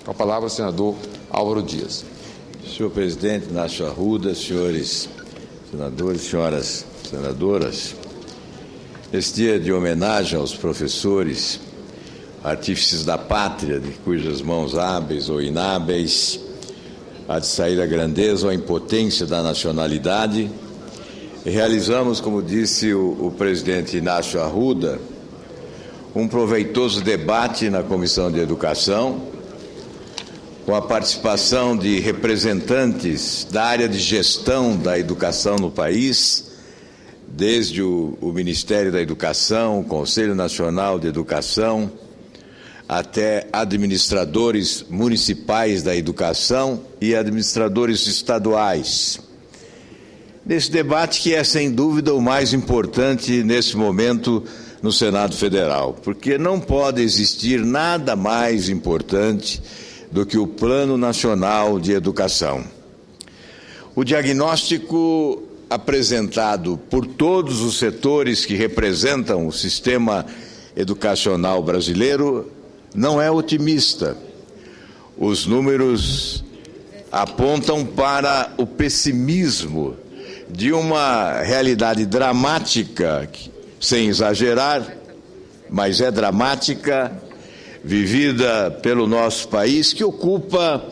Com a palavra, o senador Álvaro Dias. Senhor presidente Inácio Arruda, senhores senadores, senhoras senadoras, esse dia de homenagem aos professores, artífices da pátria, de cujas mãos hábeis ou inábeis há de sair a grandeza ou a impotência da nacionalidade, e realizamos, como disse o presidente Inácio Arruda, um proveitoso debate na Comissão de Educação, com a participação de representantes da área de gestão da educação no país, desde o Ministério da Educação, o Conselho Nacional de Educação, até administradores municipais da educação e administradores estaduais. Nesse debate que é, sem dúvida, o mais importante nesse momento no Senado Federal, porque não pode existir nada mais importante do que o Plano Nacional de Educação. O diagnóstico apresentado por todos os setores que representam o sistema educacional brasileiro não é otimista. Os números apontam para o pessimismo de uma realidade dramática, sem exagerar, mas é dramática, vivida pelo nosso país, que ocupa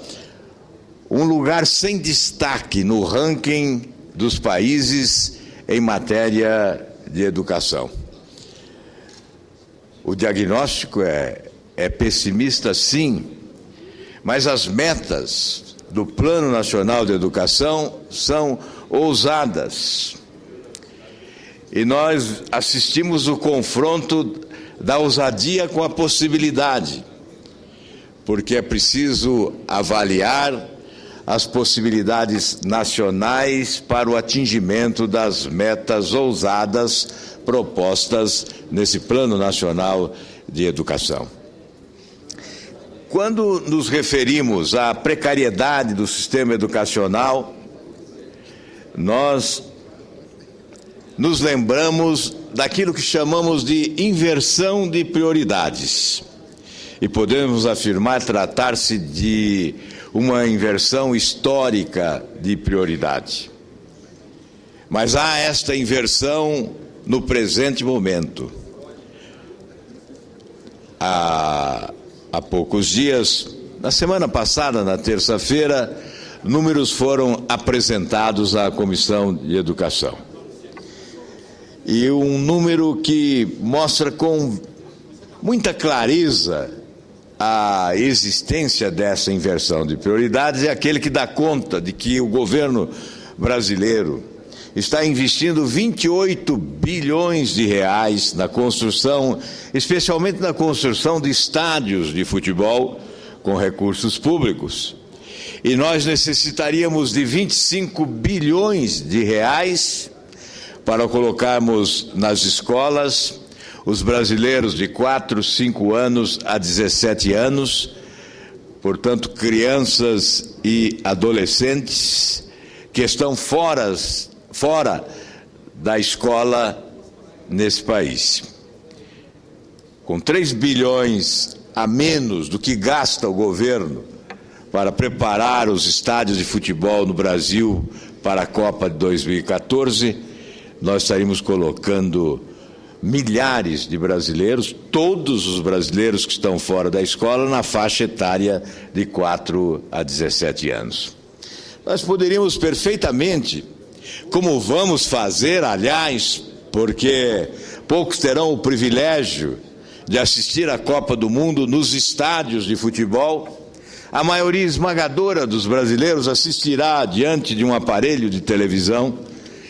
um lugar sem destaque no ranking dos países em matéria de educação. O diagnóstico é pessimista, sim, mas as metas do Plano Nacional de Educação são ousadas. E nós assistimos o confronto da ousadia com a possibilidade, porque é preciso avaliar as possibilidades nacionais para o atingimento das metas ousadas propostas nesse Plano Nacional de Educação. Quando nos referimos à precariedade do sistema educacional, nós nos lembramos daquilo que chamamos de inversão de prioridades. E podemos afirmar tratar-se de uma inversão histórica de prioridade. Mas há esta inversão no presente momento. Há poucos dias, na semana passada, na terça-feira, números foram apresentados à Comissão de Educação. E um número que mostra com muita clareza a existência dessa inversão de prioridades é aquele que dá conta de que o governo brasileiro está investindo 28 bilhões de reais na construção, especialmente na construção de estádios de futebol com recursos públicos. E nós necessitaríamos de 25 bilhões de reais para colocarmos nas escolas os brasileiros de 4, 5 anos a 17 anos, portanto, crianças e adolescentes que estão fora da escola nesse país. Com 3 bilhões a menos do que gasta o governo para preparar os estádios de futebol no Brasil para a Copa de 2014, nós estaríamos colocando milhares de brasileiros, todos os brasileiros que estão fora da escola, na faixa etária de 4 a 17 anos. Nós poderíamos perfeitamente, como vamos fazer, aliás, porque poucos terão o privilégio de assistir à Copa do Mundo nos estádios de futebol, a maioria esmagadora dos brasileiros assistirá diante de um aparelho de televisão,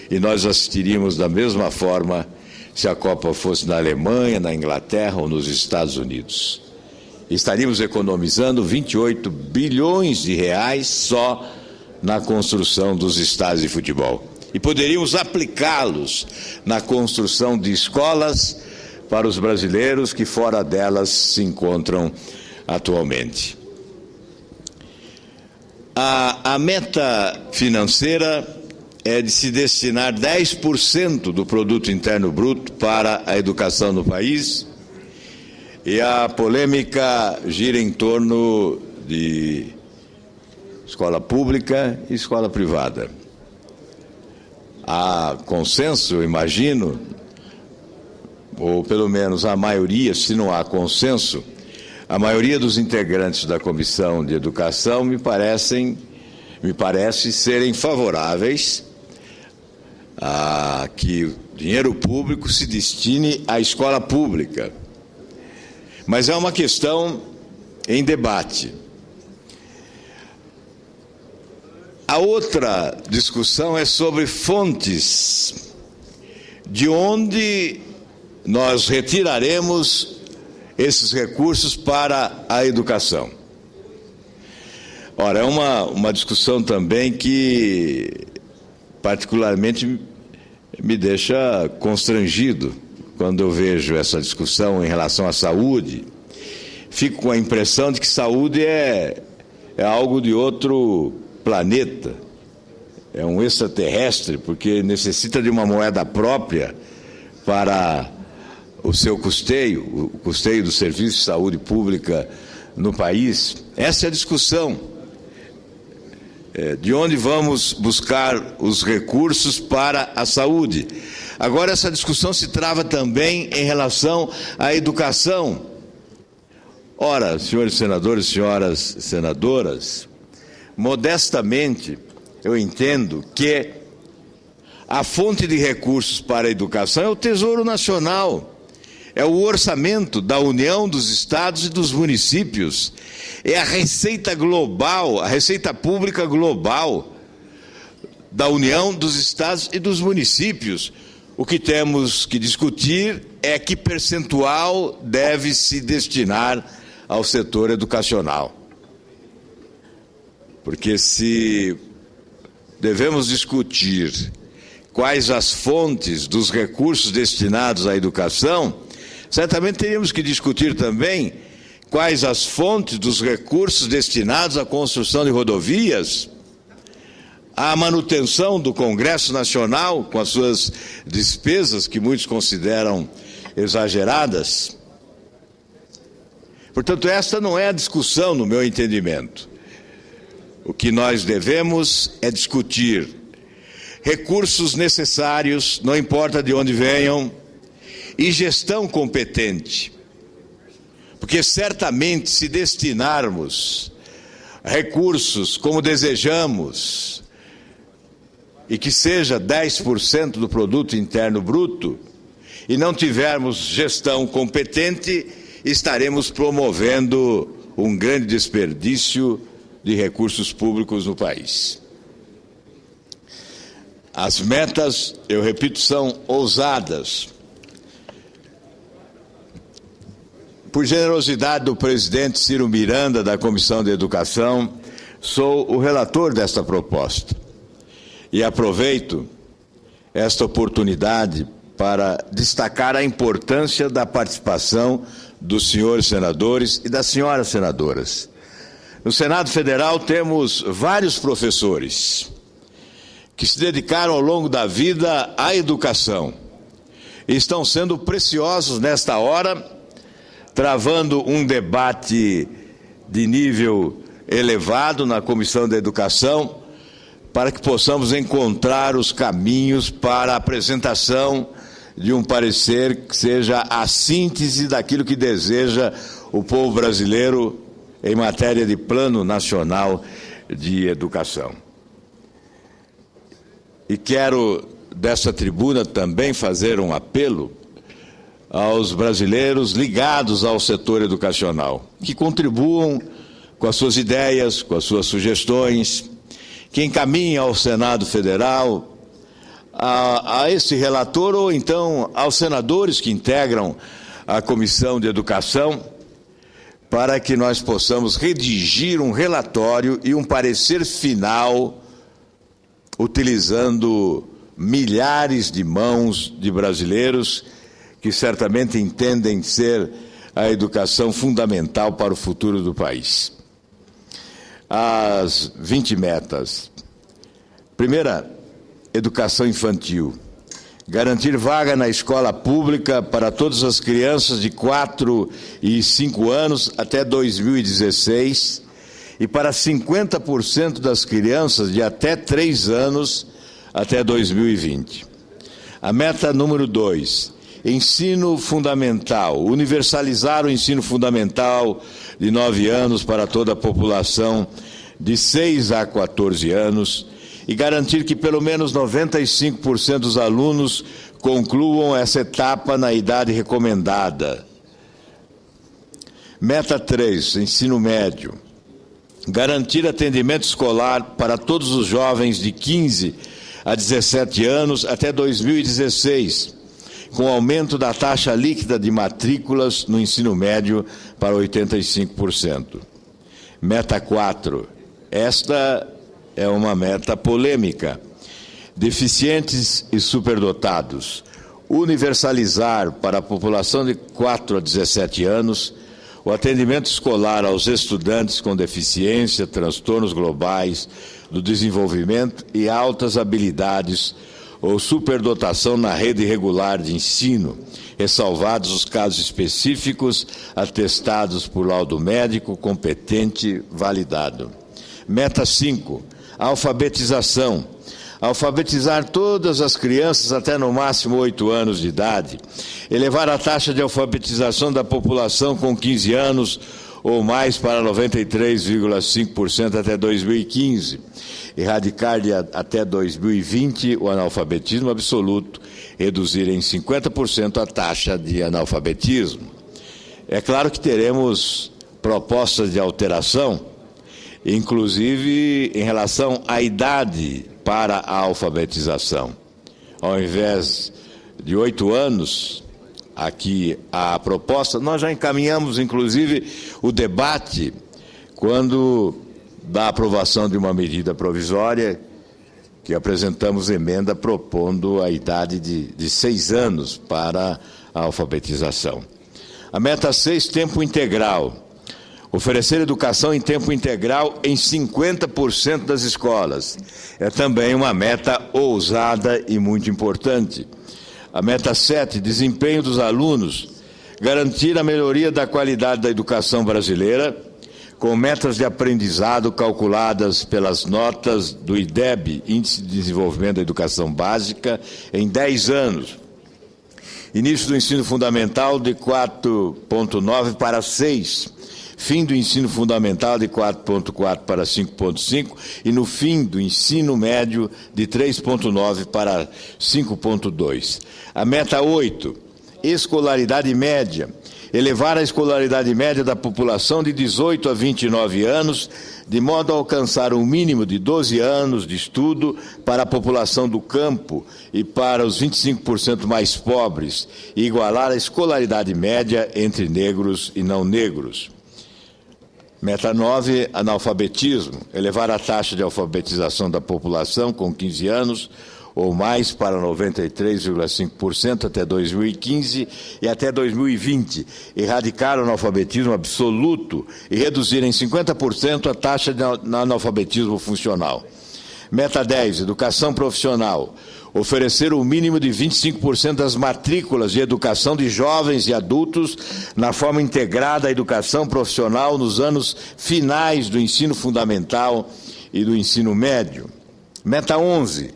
e nós assistiríamos da mesma forma se a Copa fosse na Alemanha, na Inglaterra ou nos Estados Unidos. Estaríamos economizando 28 bilhões de reais só na construção dos estádios de futebol. E poderíamos aplicá-los na construção de escolas para os brasileiros que fora delas se encontram atualmente. A meta financeira é de se destinar 10% do produto interno bruto para a educação no país, e a polêmica gira em torno de escola pública e escola privada. Há consenso, eu imagino, ou pelo menos a maioria, se não há consenso, a maioria dos integrantes da Comissão de Educação me parece serem favoráveis a que o dinheiro público se destine à escola pública. Mas é uma questão em debate. A outra discussão é sobre fontes, de onde nós retiraremos esses recursos para a educação. Ora, é uma discussão também que particularmente me deixa constrangido quando eu vejo essa discussão em relação à saúde. Fico com a impressão de que saúde é algo de outro planeta, é um extraterrestre, porque necessita de uma moeda própria para o seu custeio, o custeio do serviço de saúde pública no país. Essa é a discussão. De onde vamos buscar os recursos para a saúde? Agora, essa discussão se trava também em relação à educação. Ora, senhores senadores, senhoras senadoras, modestamente, eu entendo que a fonte de recursos para a educação é o Tesouro Nacional. É o orçamento da União, dos estados e dos municípios. É a receita global, a receita pública global da União, dos estados e dos municípios. O que temos que discutir é que percentual deve se destinar ao setor educacional. Porque se devemos discutir quais as fontes dos recursos destinados à educação, certamente teríamos que discutir também quais as fontes dos recursos destinados à construção de rodovias, à manutenção do Congresso Nacional, com as suas despesas que muitos consideram exageradas. Portanto, esta não é a discussão, no meu entendimento. O que nós devemos é discutir recursos necessários, não importa de onde venham, e gestão competente. Porque certamente, se destinarmos recursos como desejamos, e que seja 10% do produto interno bruto, e não tivermos gestão competente, estaremos promovendo um grande desperdício de recursos públicos no país. As metas, eu repito, são ousadas. Por generosidade do presidente Ciro Miranda, da Comissão de Educação, sou o relator desta proposta. E aproveito esta oportunidade para destacar a importância da participação dos senhores senadores e das senhoras senadoras. No Senado Federal temos vários professores que se dedicaram ao longo da vida à educação e estão sendo preciosos nesta hora, travando um debate de nível elevado na Comissão da Educação, para que possamos encontrar os caminhos para a apresentação de um parecer que seja a síntese daquilo que deseja o povo brasileiro em matéria de Plano Nacional de Educação. E quero, desta tribuna, também fazer um apelo aos brasileiros ligados ao setor educacional, que contribuam com as suas ideias, com as suas sugestões, que encaminhem ao Senado Federal, a esse relator ou então aos senadores que integram a Comissão de Educação, para que nós possamos redigir um relatório e um parecer final, utilizando milhares de mãos de brasileiros que certamente entendem ser a educação fundamental para o futuro do país. As 20 metas. Primeira, educação infantil. Garantir vaga na escola pública para todas as crianças de 4 e 5 anos até 2016 e para 50% das crianças de até 3 anos até 2020. A meta número 2, ensino fundamental, universalizar o ensino fundamental de 9 anos para toda a população de 6 a 14 anos e garantir que pelo menos 95% dos alunos concluam essa etapa na idade recomendada. Meta 3, ensino médio. Garantir atendimento escolar para todos os jovens de 15 a 17 anos até 2016, com aumento da taxa líquida de matrículas no ensino médio para 85%. Meta 4. Esta é uma meta polêmica. Deficientes e superdotados. Universalizar para a população de 4 a 17 anos o atendimento escolar aos estudantes com deficiência, transtornos globais do desenvolvimento e altas habilidades ou superdotação na rede regular de ensino, ressalvados os casos específicos atestados por laudo médico competente validado. Meta 5. Alfabetização. Alfabetizar todas as crianças até no máximo 8 anos de idade. Elevar a taxa de alfabetização da população com 15 anos ou mais para 93,5% até 2015. Erradicar até 2020 o analfabetismo absoluto, reduzir em 50% a taxa de analfabetismo. É claro que teremos propostas de alteração, inclusive em relação à idade para a alfabetização. Ao invés de 8 anos, aqui a proposta, nós já encaminhamos, inclusive, o debate quando da aprovação de uma medida provisória que apresentamos emenda propondo a idade de 6 anos para a alfabetização. A meta 6, tempo integral. Oferecer educação em tempo integral em 50% das escolas. É também uma meta ousada e muito importante. A meta 7, desempenho dos alunos. Garantir a melhoria da qualidade da educação brasileira, com metas de aprendizado calculadas pelas notas do IDEB, Índice de Desenvolvimento da Educação Básica, em 10 anos. Início do ensino fundamental de 4,9 para 6. Fim do ensino fundamental de 4,4 para 5,5 e no fim do ensino médio de 3,9 para 5,2. A meta 8, escolaridade média. Elevar a escolaridade média da população de 18 a 29 anos, de modo a alcançar um mínimo de 12 anos de estudo para a população do campo e para os 25% mais pobres, e igualar a escolaridade média entre negros e não negros. Meta 9, analfabetismo. Elevar a taxa de alfabetização da população com 15 anos ou mais para 93,5% até 2015 e até 2020. Erradicar o analfabetismo absoluto e reduzir em 50% a taxa de analfabetismo funcional. Meta 10, educação profissional. Oferecer o mínimo de 25% das matrículas de educação de jovens e adultos na forma integrada à educação profissional nos anos finais do ensino fundamental e do ensino médio. Meta 11,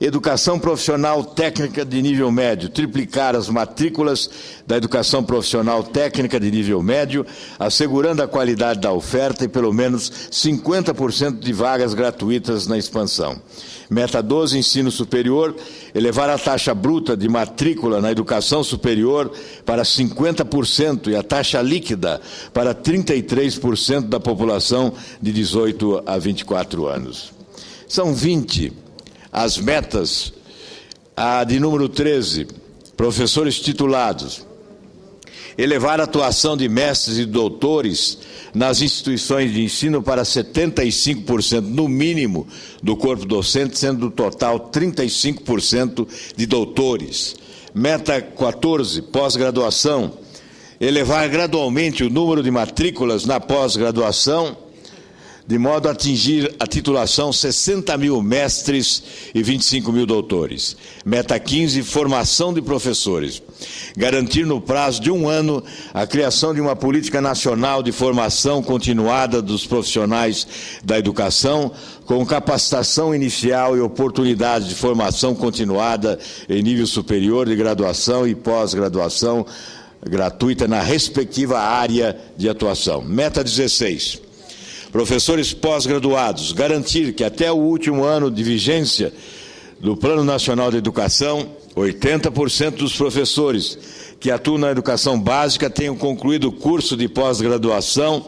educação profissional técnica de nível médio, triplicar as matrículas da educação profissional técnica de nível médio, assegurando a qualidade da oferta e pelo menos 50% de vagas gratuitas na expansão. Meta 12, ensino superior, elevar a taxa bruta de matrícula na educação superior para 50% e a taxa líquida para 33% da população de 18 a 24 anos. São 20 as metas. A de número 13, professores titulados. Elevar a atuação de mestres e doutores nas instituições de ensino para 75% no mínimo do corpo docente, sendo do total 35% de doutores. Meta 14, pós-graduação. Elevar gradualmente o número de matrículas na pós-graduação de modo a atingir a titulação 60 mil mestres e 25 mil doutores. Meta 15, formação de professores. Garantir no prazo de 1 ano a criação de uma política nacional de formação continuada dos profissionais da educação, com capacitação inicial e oportunidades de formação continuada em nível superior de graduação e pós-graduação gratuita na respectiva área de atuação. Meta 16. Professores pós-graduados, garantir que até o último ano de vigência do Plano Nacional de Educação, 80% dos professores que atuam na educação básica tenham concluído o curso de pós-graduação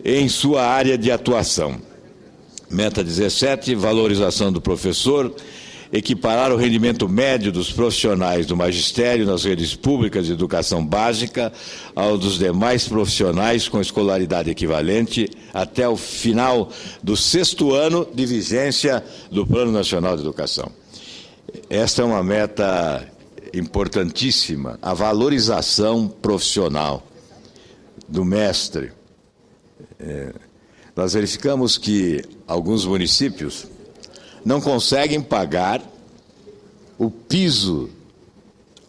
em sua área de atuação. Meta 17, valorização do professor, equiparar o rendimento médio dos profissionais do magistério nas redes públicas de educação básica ao dos demais profissionais com escolaridade equivalente até o final do 6º ano de vigência do Plano Nacional de Educação. Esta é uma meta importantíssima, a valorização profissional do mestre. Nós verificamos que alguns municípios não conseguem pagar o piso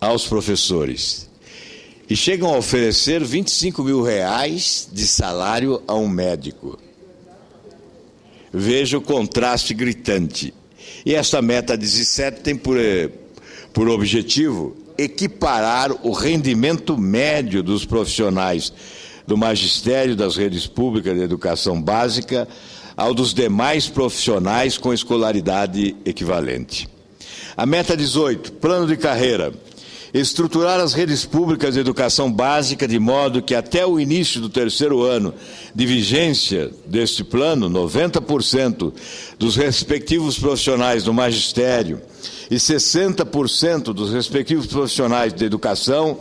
aos professores e chegam a oferecer R$25 mil de salário a um médico. Veja o contraste gritante. E esta meta 17 tem por objetivo equiparar o rendimento médio dos profissionais do magistério das redes públicas de educação básica ao dos demais profissionais com escolaridade equivalente. A meta 18, plano de carreira. Estruturar as redes públicas de educação básica de modo que até o início do 3º ano de vigência deste plano, 90% dos respectivos profissionais do magistério e 60% dos respectivos profissionais de educação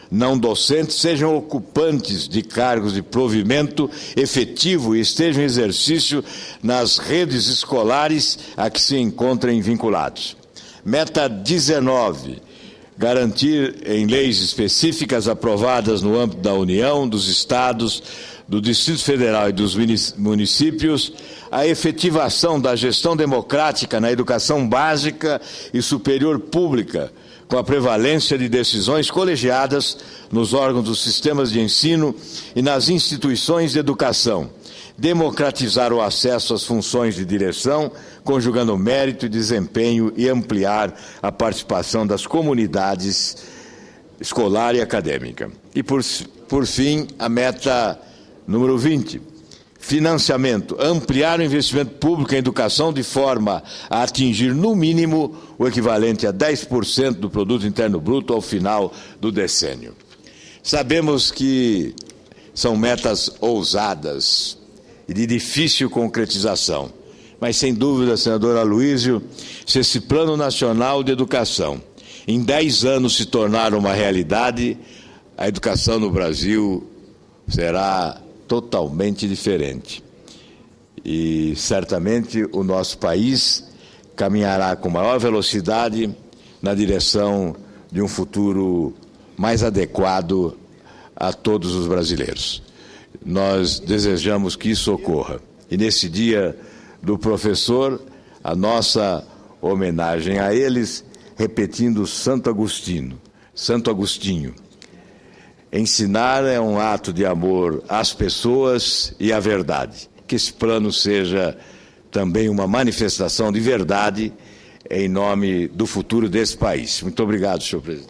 não docentes sejam ocupantes de cargos de provimento efetivo e estejam em exercício nas redes escolares a que se encontrem vinculados. Meta 19. Garantir em leis específicas aprovadas no âmbito da União, dos Estados, do Distrito Federal e dos municípios a efetivação da gestão democrática na educação básica e superior pública, com a prevalência de decisões colegiadas nos órgãos dos sistemas de ensino e nas instituições de educação. Democratizar o acesso às funções de direção, conjugando mérito e desempenho e ampliar a participação das comunidades escolar e acadêmica. E, por fim, a meta número 20. Financiamento, ampliar o investimento público em educação de forma a atingir, no mínimo, o equivalente a 10% do produto interno bruto ao final do decênio. Sabemos que são metas ousadas e de difícil concretização, mas, sem dúvida, senador Aloysio, se esse Plano Nacional de Educação em 10 anos se tornar uma realidade, a educação no Brasil será totalmente diferente. E, certamente, o nosso país caminhará com maior velocidade na direção de um futuro mais adequado a todos os brasileiros. Nós desejamos que isso ocorra. E, nesse dia do professor, a nossa homenagem a eles, repetindo Santo Agostinho. Ensinar é um ato de amor às pessoas e à verdade. Que esse plano seja também uma manifestação de verdade em nome do futuro desse país. Muito obrigado, senhor presidente.